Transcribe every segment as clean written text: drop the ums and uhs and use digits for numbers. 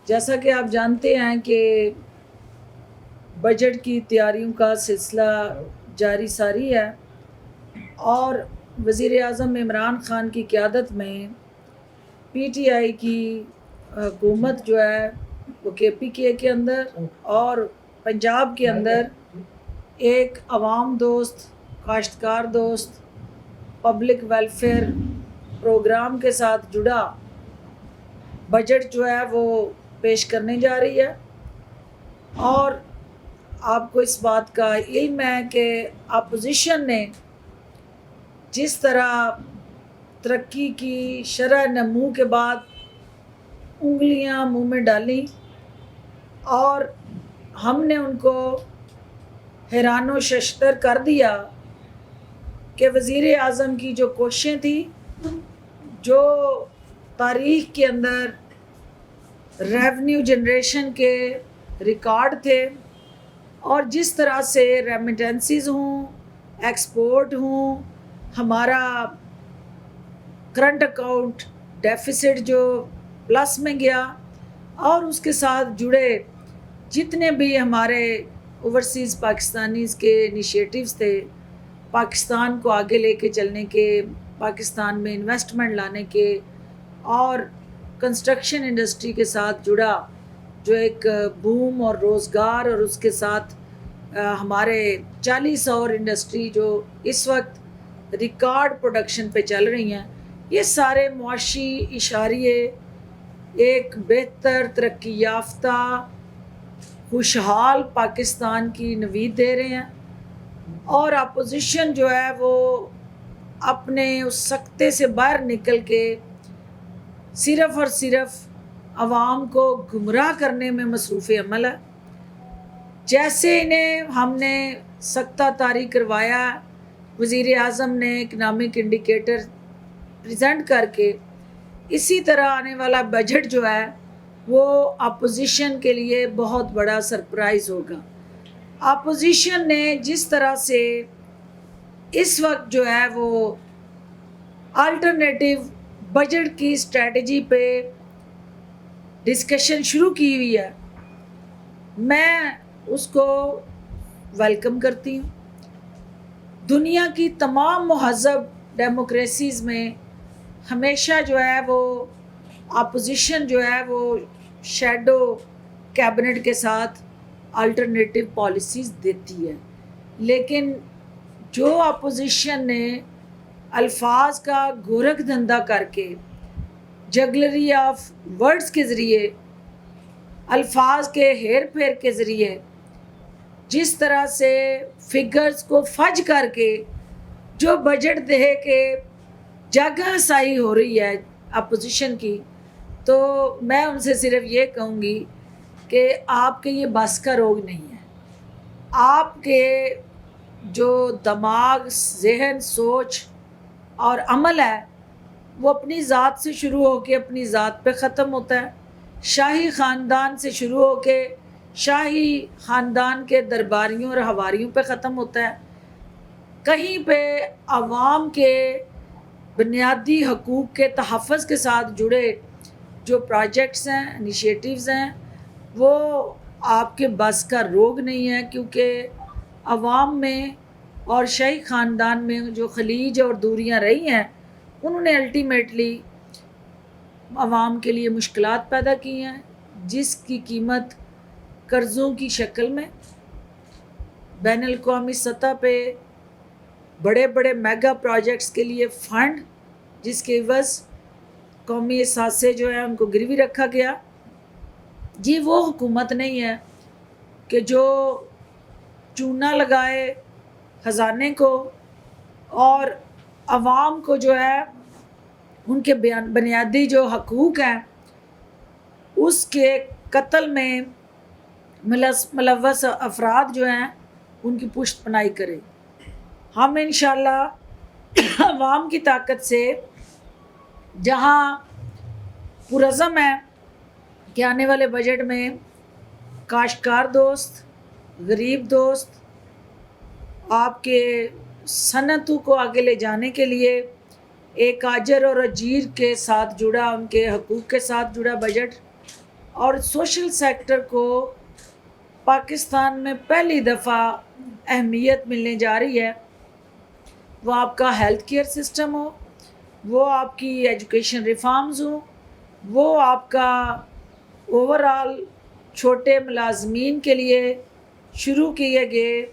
جیسا کہ آپ جانتے ہیں کہ بجٹ کی تیاریوں کا سلسلہ جاری ساری ہے اور وزیر اعظم عمران خان کی قیادت میں پی ٹی آئی کی حکومت جو ہے وہ کے پی کے اندر اور پنجاب کے اندر ایک عوام دوست، کاشتکار دوست، پبلک ویلفیئر پروگرام کے ساتھ جڑا بجٹ جو ہے وہ پیش کرنے جا رہی ہے۔ اور آپ کو اس بات کا علم ہے کہ اپوزیشن نے جس طرح ترقی کی شرح نمو کے بعد انگلیاں منہ میں ڈالیں اور ہم نے ان کو حیران و ششدر کر دیا کہ وزیر اعظم کی جو کوششیں تھیں، جو تاریخ کے اندر ریونیو جنریشن کے ریکارڈ تھے اور جس طرح سے ریمیٹنسز ہوں، ایکسپورٹ ہوں، ہمارا کرنٹ اکاؤنٹ ڈیفیسٹ جو پلس میں گیا اور اس کے ساتھ جڑے جتنے بھی ہمارے اوورسیز پاکستانیز کے انیشیٹوز تھے، پاکستان کو آگے لے کے چلنے کے، پاکستان میں انویسٹمنٹ لانے کے اور کنسٹرکشن انڈسٹری کے ساتھ جڑا جو ایک بوم اور روزگار اور اس کے ساتھ ہمارے 40 اور انڈسٹری جو اس وقت ریکارڈ پروڈکشن پہ چل رہی ہیں، یہ سارے معاشی اشاریے ایک بہتر ترقی یافتہ خوشحال پاکستان کی نوید دے رہے ہیں۔ اور اپوزیشن جو ہے وہ اپنے اس سکتے سے باہر نکل کے صرف اور صرف عوام کو گمراہ کرنے میں مصروف عمل ہے۔ جیسے انہیں ہم نے سکتہ طاری کروایا، وزیر اعظم نے اکنامک انڈیکیٹر پریزنٹ کر کے، اسی طرح آنے والا بجٹ جو ہے وہ اپوزیشن کے لیے بہت بڑا سرپرائز ہوگا۔ اپوزیشن نے جس طرح سے اس وقت جو ہے وہ آلٹرنیٹیو بجٹ کی اسٹریٹجی پہ ڈسکشن شروع کی ہوئی ہے، میں اس کو ویلکم کرتی ہوں۔ دنیا کی تمام مہذب ڈیموکریسیز میں ہمیشہ جو ہے وہ اپوزیشن جو ہے وہ شیڈو کیبنٹ کے ساتھ الٹرنیٹیو پالیسیز دیتی ہے، لیکن جو اپوزیشن نے الفاظ کا گورکھ دھندا کر کے، جگلری آف ورڈز کے ذریعے، الفاظ کے ہیر پھیر کے ذریعے جس طرح سے فگرز کو فج کر کے جو بجٹ دے کے جگہ سائی ہو رہی ہے اپوزیشن کی، تو میں ان سے صرف یہ کہوں گی کہ آپ کے یہ بس کا روگ نہیں ہے۔ آپ کے جو دماغ، ذہن، سوچ اور عمل ہے وہ اپنی ذات سے شروع ہو کے اپنی ذات پہ ختم ہوتا ہے، شاہی خاندان سے شروع ہو کے شاہی خاندان کے درباریوں اور حواریوں پہ ختم ہوتا ہے۔ کہیں پہ عوام کے بنیادی حقوق کے تحفظ کے ساتھ جڑے جو پروجیکٹس ہیں، انیشیٹوز ہیں، وہ آپ کے بس کا روگ نہیں ہے، کیونکہ عوام میں اور شاہی خاندان میں جو خلیج اور دوریاں رہی ہیں، انہوں نے الٹیمیٹلی عوام کے لیے مشکلات پیدا کی ہیں، جس کی قیمت قرضوں کی شکل میں بین الاقوامی سطح پہ بڑے بڑے میگا پروجیکٹس کے لیے فنڈ، جس کے عوض قومی اثاثے جو ہیں ان کو گروی رکھا گیا۔ یہ وہ حکومت نہیں ہے کہ جو چونا لگائے خزانے کو اور عوام کو جو ہے ان کے بنیادی جو حقوق ہیں اس کے قتل میں ملوث افراد جو ہیں ان کی پشت پناہی کرے۔ ہم انشاءاللہ عوام کی طاقت سے جہاں پرعزم ہے کہ آنے والے بجٹ میں کاشتکار دوست، غریب دوست، آپ کے صنعتوں کو آگے لے جانے کے لیے ایک آجر اور اجیر کے ساتھ جڑا، ان کے حقوق کے ساتھ جڑا بجٹ اور سوشل سیکٹر کو پاکستان میں پہلی دفعہ اہمیت ملنے جا رہی ہے. وہ آپ کا ہیلتھ کیئر سسٹم ہو، وہ آپ کی ایجوکیشن ریفارمز ہوں، وہ آپ کا اوور آل چھوٹے ملازمین کے لیے شروع کیے گئے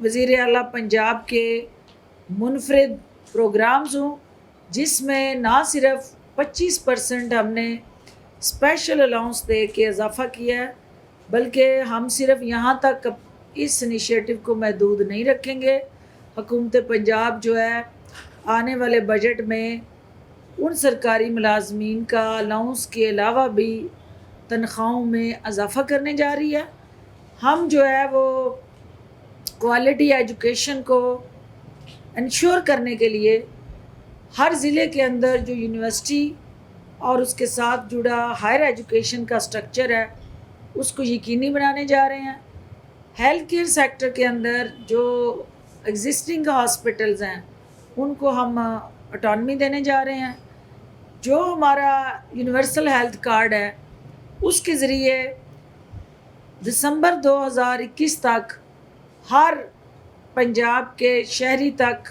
وزیر اعلیٰ پنجاب کے منفرد پروگرامز ہوں، جس میں نہ صرف 25% ہم نے اسپیشل الاؤنس دے کے اضافہ کیا ہے، بلکہ ہم صرف یہاں تک اس انیشیٹو کو محدود نہیں رکھیں گے. حکومت پنجاب جو ہے آنے والے بجٹ میں ان سرکاری ملازمین کا الاؤنس کے علاوہ بھی تنخواہوں میں اضافہ کرنے جا رہی ہے. ہم جو ہے وہ کوالٹی ایجوکیشن کو انشور کرنے کے لیے ہر ضلع کے اندر جو یونیورسٹی اور اس کے ساتھ جڑا ہائر ایجوکیشن کا سٹرکچر ہے اس کو یقینی بنانے جا رہے ہیں. ہیلتھ کیئر سیکٹر کے اندر جو ایگزسٹنگ ہاسپٹلز ہیں ان کو ہم اٹانومی دینے جا رہے ہیں. جو ہمارا یونیورسل ہیلتھ کارڈ ہے اس کے ذریعے دسمبر 2021 تک ہر پنجاب کے شہری تک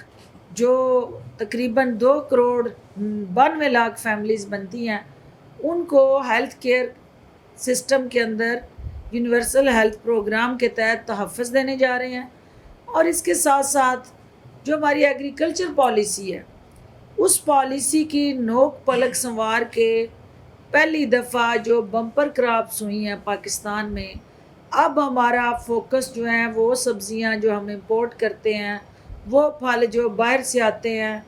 جو تقریباً 2 کروڑ 92 لاکھ فیملیز بنتی ہیں ان کو ہیلتھ کیئر سسٹم کے اندر یونیورسل ہیلتھ پروگرام کے تحت تحفظ دینے جا رہے ہیں. اور اس کے ساتھ ساتھ جو ہماری ایگریکلچر پالیسی ہے اس پالیسی کی نوک پلک سنوار کے پہلی دفعہ جو بمپر کراپس ہوئی ہیں پاکستان میں، اب ہمارا فوکس جو ہے وہ سبزیاں جو ہم امپورٹ کرتے ہیں، وہ پھل جو باہر سے آتے ہیں،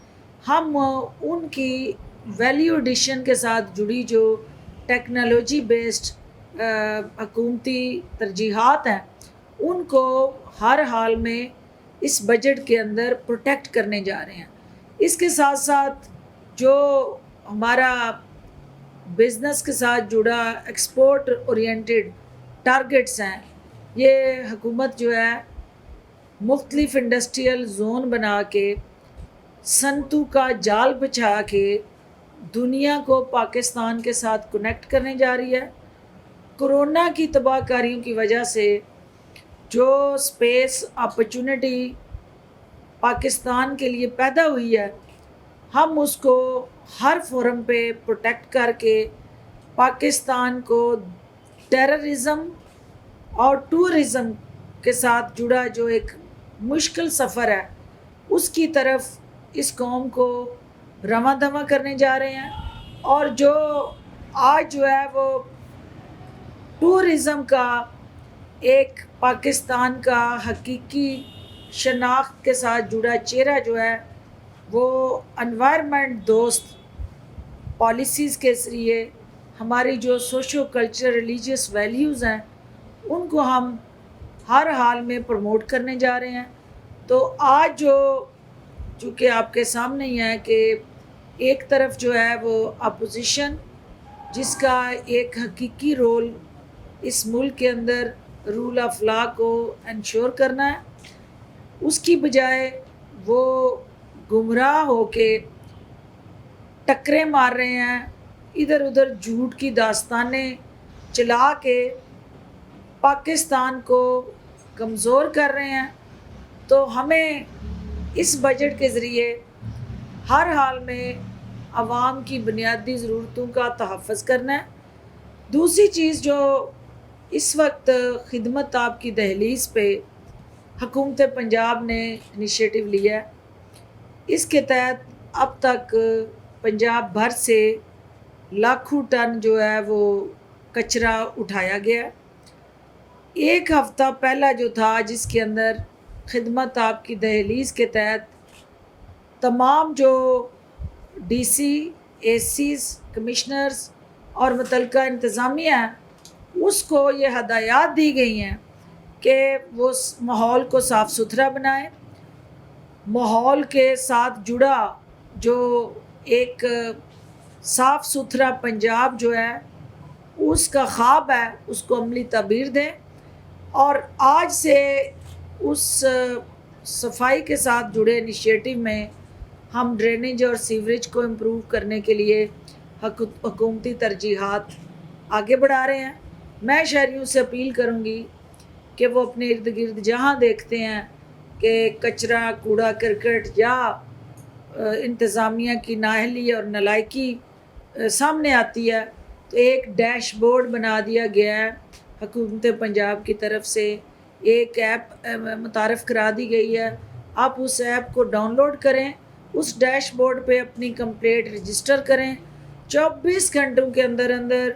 ہم ان کی ویلیو ایڈیشن کے ساتھ جڑی جو ٹیکنالوجی بیسڈ حکومتی ترجیحات ہیں ان کو ہر حال میں اس بجٹ کے اندر پروٹیکٹ کرنے جا رہے ہیں. اس کے ساتھ ساتھ جو ہمارا بزنس کے ساتھ جڑا ایکسپورٹ اورینٹڈ ٹارگٹس ہیں، یہ حکومت جو ہے مختلف انڈسٹریل زون بنا کے صنعتوں کا جال بچھا کے دنیا کو پاکستان کے ساتھ کنیکٹ کرنے جا رہی ہے. کرونا کی تباہ کاریوں کی وجہ سے جو اسپیس اپرچونٹی پاکستان کے لیے پیدا ہوئی ہے، ہم اس کو ہر فورم پہ پروٹیکٹ کر کے پاکستان کو ٹیررزم اور ٹورزم کے ساتھ جڑا جو ایک مشکل سفر ہے اس کی طرف اس قوم کو رواں دواں کرنے جا رہے ہیں. اور جو آج جو ہے وہ ٹورزم کا ایک پاکستان کا حقیقی شناخت کے ساتھ جڑا چہرہ جو ہے وہ انوائرمنٹ دوست پالیسیز کے ذریعے ہماری جو سوشو کلچر ریلیجیس ویلیوز ہیں ان کو ہم ہر حال میں پروموٹ کرنے جا رہے ہیں. تو آج جو چونکہ آپ کے سامنے ہی ہے کہ ایک طرف جو ہے وہ اپوزیشن جس کا ایک حقیقی رول اس ملک کے اندر رول آف لا کو انشور کرنا ہے، اس کی بجائے وہ گمراہ ہو کے ٹکریں مار رہے ہیں، ادھر ادھر جھوٹ کی داستانیں چلا کے پاکستان کو کمزور کر رہے ہیں. تو ہمیں اس بجٹ کے ذریعے ہر حال میں عوام کی بنیادی ضرورتوں کا تحفظ کرنا ہے. دوسری چیز جو اس وقت خدمت آپ کی دہلیز پہ حکومت پنجاب نے انیشیٹو لیا ہے، اس کے تحت اب تک پنجاب بھر سے لاکھوں ٹن جو ہے وہ کچرا اٹھایا گیا. ایک ہفتہ پہلا جو تھا جس کے اندر خدمت آپ کی دہلیز کے تحت تمام جو ڈی سی، اے سیز، کمشنرز اور متعلقہ انتظامیہ ہیں اس کو یہ ہدایات دی گئی ہیں کہ وہ ماحول کو صاف ستھرا بنائیں. ماحول کے ساتھ جڑا جو ایک صاف ستھرا پنجاب جو ہے اس کا خواب ہے اس کو عملی تعبیر دیں. اور آج سے اس صفائی کے ساتھ جڑے انیشیٹو میں ہم ڈرینیج اور سیوریج کو امپروو کرنے کے لیے حکومتی ترجیحات آگے بڑھا رہے ہیں۔ میں شہریوں سے اپیل کروں گی کہ وہ اپنے ارد گرد جہاں دیکھتے ہیں کہ کچرا، کوڑا کرکٹ یا انتظامیہ کی نااہلی اور نالائکی سامنے آتی ہے، تو ایک ڈیش بورڈ بنا دیا گیا ہے حکومت پنجاب کی طرف سے، ایک ایپ متعارف کرا دی گئی ہے۔ آپ اس ایپ کو ڈاؤن لوڈ کریں، اس ڈیش بورڈ پہ اپنی کمپلینٹ رجسٹر کریں، 24 گھنٹوں کے اندر اندر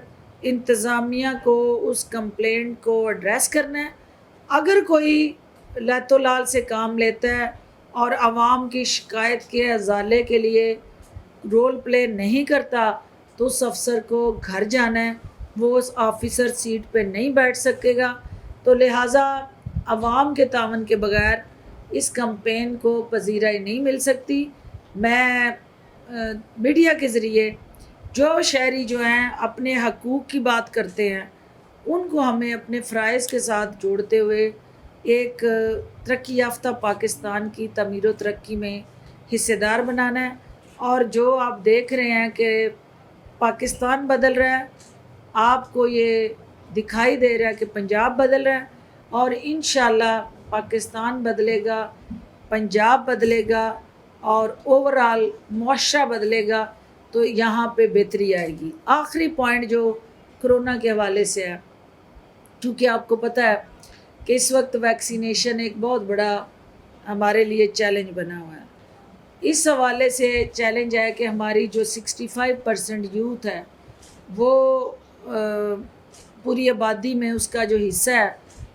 انتظامیہ کو اس کمپلینٹ کو ایڈریس کرنا ہے۔ اگر کوئی لت و لال سے کام لیتا ہے اور عوام کی شکایت کے ازالے کے لیے رول پلے نہیں کرتا تو اس افسر کو گھر جانا ہے، وہ اس آفیسر سیٹ پہ نہیں بیٹھ سکے گا۔ تو لہٰذا عوام کے تعاون کے بغیر اس کمپین کو پذیرائی نہیں مل سکتی۔ میں میڈیا کے ذریعے جو شہری جو ہیں اپنے حقوق کی بات کرتے ہیں ان کو ہمیں اپنے فرائض کے ساتھ جوڑتے ہوئے ایک ترقی یافتہ پاکستان کی تعمیر و ترقی میں حصے دار بنانا ہے۔ اور جو آپ دیکھ رہے ہیں کہ پاکستان بدل رہا ہے، آپ کو یہ دکھائی دے رہا ہے کہ پنجاب بدل رہا ہے، اور انشاءاللہ پاکستان بدلے گا، پنجاب بدلے گا اور اوورال معاشرہ بدلے گا، تو یہاں پہ بہتری آئے گی۔ آخری پوائنٹ جو کرونا کے حوالے سے ہے، چونکہ آپ کو پتہ ہے کہ اس وقت ویکسینیشن ایک بہت بڑا ہمارے لیے چیلنج بنا ہوا ہے۔ اس حوالے سے چیلنج ہے کہ ہماری جو 65% یوتھ ہے وہ پوری آبادی میں اس کا جو حصہ ہے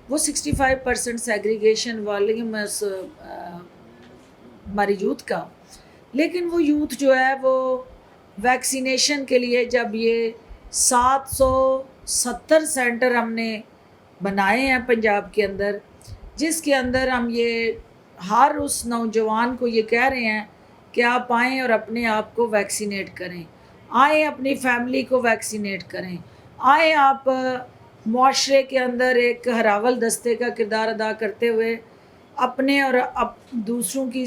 وہ 65% سیگریگیشن والیوم ہے ہماری یوتھ کا، لیکن وہ یوتھ جو ہے وہ ویکسینیشن کے لیے جب یہ 770 سینٹر ہم نے بنائے ہیں پنجاب کے اندر، جس کے اندر ہم یہ ہر اس نوجوان کو یہ کہہ رہے ہیں کہ آپ آئیں اور اپنے آپ کو ویکسینیٹ کریں، آئیں اپنی فیملی کو ویکسینیٹ کریں، آئیں آپ معاشرے کے اندر ایک ہراول دستے کا کردار ادا کرتے ہوئے اپنے اور دوسروں کی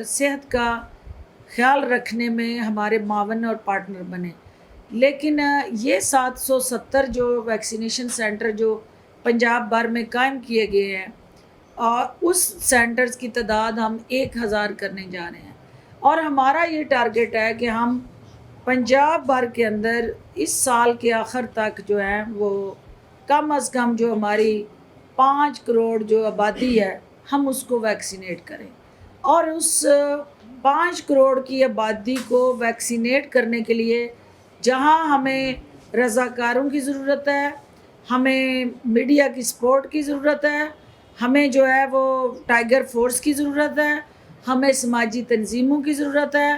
صحت کا خیال رکھنے میں ہمارے معاون اور پارٹنر بنیں۔ لیکن یہ 770 جو ویکسینیشن سینٹر جو پنجاب بھر میں قائم کیے گئے ہیں، اور اس سینٹرز کی تعداد ہم 1000 کرنے جا رہے ہیں، اور ہمارا یہ ٹارگیٹ ہے کہ ہم پنجاب بھر کے اندر اس سال کے آخر تک جو ہے وہ کم از کم جو ہماری 5 کروڑ جو آبادی ہے ہم اس کو ویکسینیٹ کریں، اور اس 5 کروڑ کی آبادی کو ویکسینیٹ کرنے کے لیے جہاں ہمیں رضاکاروں کی ضرورت ہے، ہمیں میڈیا کی سپورٹ کی ضرورت ہے، ہمیں جو ہے وہ ٹائیگر فورس کی ضرورت ہے، ہمیں سماجی تنظیموں کی ضرورت ہے،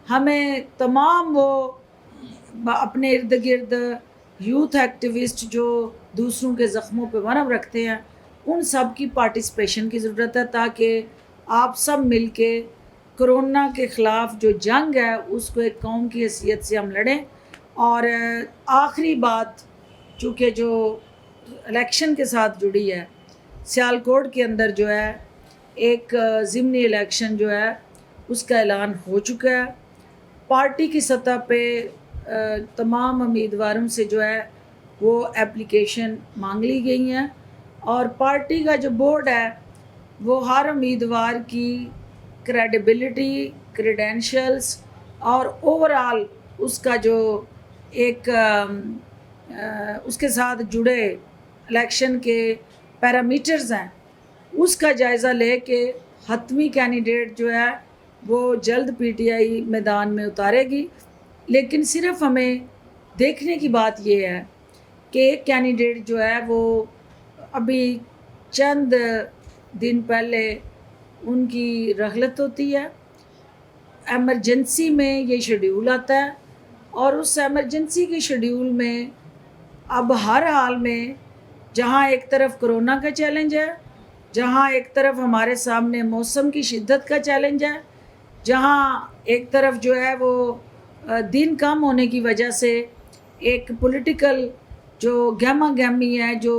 ہمیں تمام وہ اپنے ارد گرد یوتھ ایکٹیوسٹ جو دوسروں کے زخموں پہ مرہم رکھتے ہیں ان سب کی پارٹیسپیشن کی ضرورت ہے، تاکہ آپ سب مل کے کرونا کے خلاف جو جنگ ہے اس کو ایک قوم کی حیثیت سے ہم لڑیں۔ اور آخری بات، چونکہ جو الیکشن کے ساتھ جڑی ہے، سیالکوٹ کے اندر جو ہے ایک ضمنی الیکشن جو ہے اس کا اعلان ہو چکا ہے۔ پارٹی کی سطح پہ تمام امیدواروں سے جو ہے وہ اپلیکیشن مانگ لی گئی ہیں، اور پارٹی کا جو بورڈ ہے وہ ہر امیدوار کی کریڈیبلٹی، کریڈینشلز اور اوورال اس کا جو ایک اس کے ساتھ جڑے الیکشن کے پیرامیٹرز ہیں اس کا جائزہ لے کے حتمی کینڈیڈیٹ جو ہے وہ جلد پی ٹی آئی میدان میں اتارے گی۔ لیکن صرف ہمیں دیکھنے کی بات یہ ہے کہ ایک کینڈیڈیٹ جو ہے وہ ابھی چند دن پہلے ان کی رحلت ہوتی ہے، ایمرجنسی میں یہ شیڈیول آتا ہے، اور اس ایمرجنسی کے شیڈیول میں اب ہر حال میں جہاں ایک طرف کرونا کا چیلنج ہے، جہاں ایک طرف ہمارے سامنے موسم کی شدت کا چیلنج ہے، جہاں ایک طرف جو ہے وہ دن کم ہونے کی وجہ سے ایک پولیٹیکل جو گہما گہمی ہے جو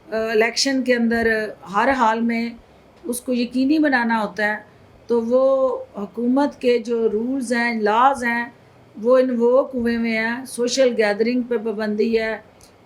الیکشن کے اندر ہر حال میں اس کو یقینی بنانا ہوتا ہے، تو وہ حکومت کے جو رولز ہیں، لاز ہیں، وہ انووک ہوئے ہیں۔ سوشل گیدرنگ پہ پابندی ہے،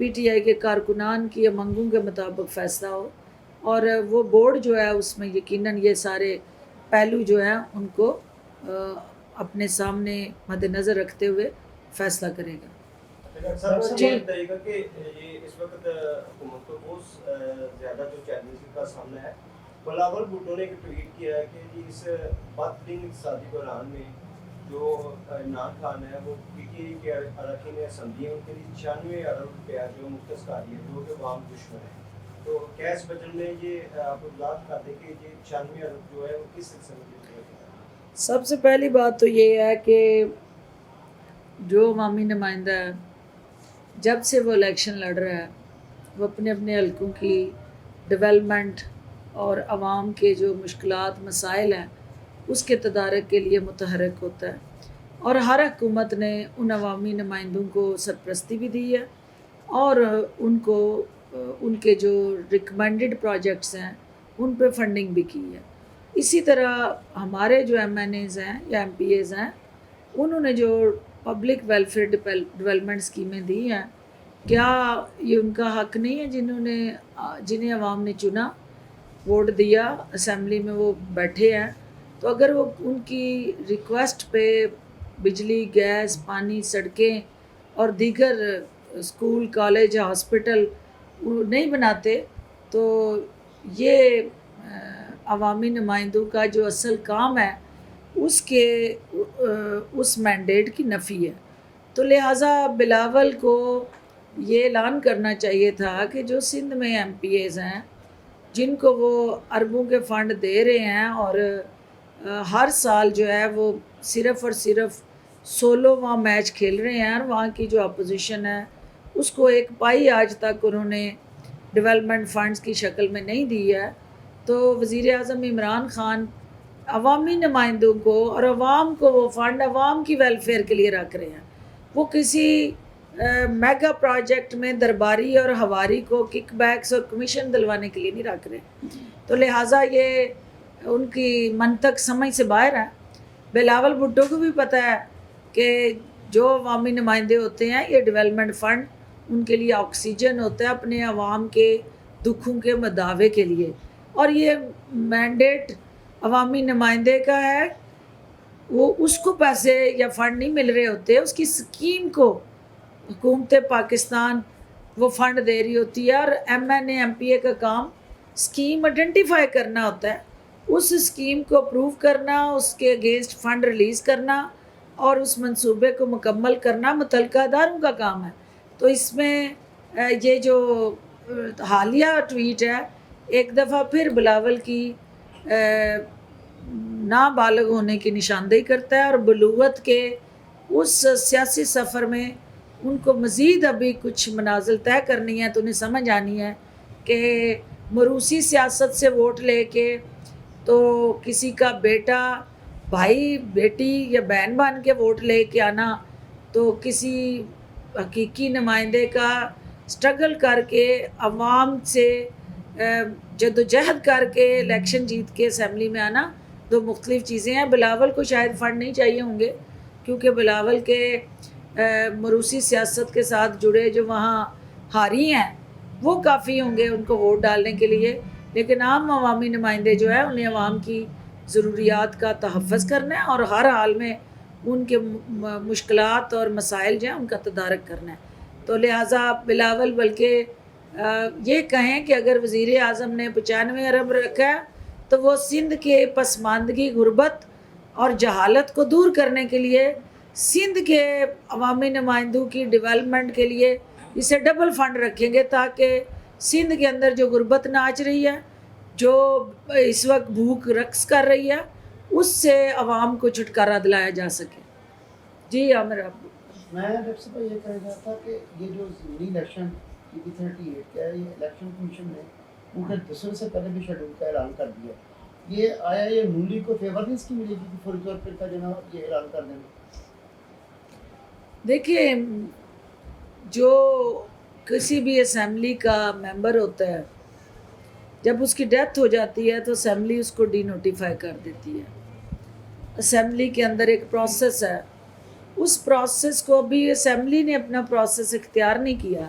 PTI کے کارکنان کی امنگوں کے مطابق فیصلہ ہو، اور وہ بورڈ جو ہے اس میں یقیناً یہ سارے پہلو جو ہیں ان کو اپنے سامنے مد نظر رکھتے ہوئے فیصلہ کرے گا۔ جی بتائیے گا کہ یہ اس وقت حکومت کو بہت زیادہ جو چیلنج کا سامنا ہے، بلاول بھٹو نے ایک ٹویٹ کیا ہے کہ جی اس بدترین اقتصادی بحران میں جو عمران خان ہے وہ PTI کے اراکین اسمبلی ہیں، ان کے لیے 96 ارب روپیہ جو مختص کاری ہے جو کہ عوام دشمن ہے، تو کیش بجٹ میں یہ آپ وضاحت کر دیں کہ یہ 96 ارب جو ہے وہ کس سلسلے میں ہے؟ سب سے پہلی بات تو یہ ہے کہ جو عوامی نمائندہ ہے جب سے وہ الیکشن لڑ رہا ہے وہ اپنے اپنے حلقوں کی ڈیولپمنٹ اور عوام کے جو مشکلات مسائل ہیں اس کے تدارک کے لیے متحرک ہوتا ہے، اور ہر حکومت نے ان عوامی نمائندوں کو سرپرستی بھی دی ہے اور ان کو ان کے جو ریکمینڈڈ پروجیکٹس ہیں ان پہ فنڈنگ بھی کی ہے۔ اسی طرح ہمارے جو MNAs ہیں یا MPAs ہیں انہوں نے جو پبلک ویلفیئر ڈیولپمنٹ اسکیمیں دی ہیں، کیا یہ ان کا حق نہیں ہے جنہیں عوام نے چنا، ووٹ دیا، اسمبلی میں وہ بیٹھے ہیں، تو اگر وہ ان کی ریکویسٹ پہ بجلی، گیس، پانی، سڑکیں اور دیگر اسکول، کالج، ہاسپٹل نہیں بناتے تو یہ عوامی نمائندوں کا جو اصل کام ہے اس مینڈیٹ کی نفی ہے۔ تو لہٰذا بلاول کو یہ اعلان کرنا چاہیے تھا کہ جو سندھ میں MPAs ہیں جن کو وہ اربوں کے فنڈ دے رہے ہیں اور ہر سال جو ہے وہ صرف اور صرف 16 وہاں میچ کھیل رہے ہیں اور وہاں کی جو اپوزیشن ہے اس کو ایک پائی آج تک انہوں نے ڈیولپمنٹ فنڈز کی شکل میں نہیں دی ہے، تو وزیر اعظم عمران خان عوامی نمائندوں کو اور عوام کو وہ فنڈ عوام کی ویلفیئر کے لیے رکھ رہے ہیں، وہ کسی میگا پروجیکٹ میں درباری اور ہواری کو کک بیکس اور کمیشن دلوانے کے لیے نہیں رکھ رہے، تو لہٰذا یہ ان کی منطق سمجھ سے باہر ہے۔ بلاول بھٹو کو بھی پتہ ہے کہ جو عوامی نمائندے ہوتے ہیں یہ ڈیولپمنٹ فنڈ ان کے لیے آکسیجن ہوتا ہے اپنے عوام کے دکھوں کے مداوے کے لیے، اور یہ مینڈیٹ عوامی نمائندے کا ہے، وہ اس کو پیسے یا فنڈ نہیں مل رہے ہوتے، اس کی سکیم کو حکومت پاکستان وہ فنڈ دے رہی ہوتی ہے، اور MNA MPA کا کام سکیم آئیڈینٹیفائی کرنا ہوتا ہے، اس سکیم کو اپروو کرنا، اس کے اگینسٹ فنڈ ریلیز کرنا اور اس منصوبے کو مکمل کرنا متعلقہ اداروں کا کام ہے۔ تو اس میں یہ جو حالیہ ٹویٹ ہے ایک دفعہ پھر بلاول کی نابالغ ہونے کی نشاندہی کرتا ہے، اور بلوغت کے اس سیاسی سفر میں ان کو مزید ابھی کچھ منازل طے کرنی ہے، تو انہیں سمجھ آنی ہے کہ موروثی سیاست سے ووٹ لے کے تو کسی کا بیٹا، بھائی، بیٹی یا بہن بن کے ووٹ لے کے آنا، تو کسی حقیقی نمائندے کا سٹرگل کر کے عوام سے جدوجہد کر کے الیکشن جیت کے اسمبلی میں آنا، دو مختلف چیزیں ہیں۔ بلاول کو شاید فنڈ نہیں چاہیے ہوں گے کیونکہ بلاول کے موروثی سیاست کے ساتھ جڑے جو وہاں ہاری ہیں وہ کافی ہوں گے ان کو ووٹ ڈالنے کے لیے، لیکن عام عوامی نمائندے جو ہیں انہیں عوام کی ضروریات کا تحفظ کرنا ہے اور ہر حال میں ان کے مشکلات اور مسائل جو ہیں ان کا تدارک کرنا ہے۔ تو لہٰذا بلاول بلکہ یہ کہیں کہ اگر وزیر اعظم نے 95 ارب رکھا ہے تو وہ سندھ کے پسماندگی، غربت اور جہالت کو دور کرنے کے لیے سندھ کے عوامی نمائندوں کی ڈیولپمنٹ کے لیے اسے ڈبل فنڈ رکھیں گے تاکہ سندھ کے اندر جو غربت ناچ رہی ہے، جو اس وقت بھوک رقص کر رہی ہے، اس سے عوام کو چھٹکارا دلایا جا سکے۔ جی عامر، آپ میں ڈاکٹر صاحب یہ کہہ رہا تھا کہ یہ جو ضمنی الیکشن PB38 کیا ہے، یہ الیکشن کمیشن نے ان کے 10 سے پہلے بھی شیڈول کا اعلان کر دیا، یہ آیا یہ نولی کو فیور نہیں اس کی ملے گی کہ فوری طور پر کا جناب یہ اعلان کر دینا؟ دیکھیے، جو کسی بھی اسمبلی کا ممبر ہوتا ہے جب اس کی ڈیتھ ہو جاتی ہے تو اسمبلی اس کو ڈی نوٹیفائی کر دیتی ہے۔ اسمبلی کے اندر ایک پروسیس ہے، اس پروسیس کو بھی اسمبلی نے اپنا پروسیس اختیار نہیں کیا،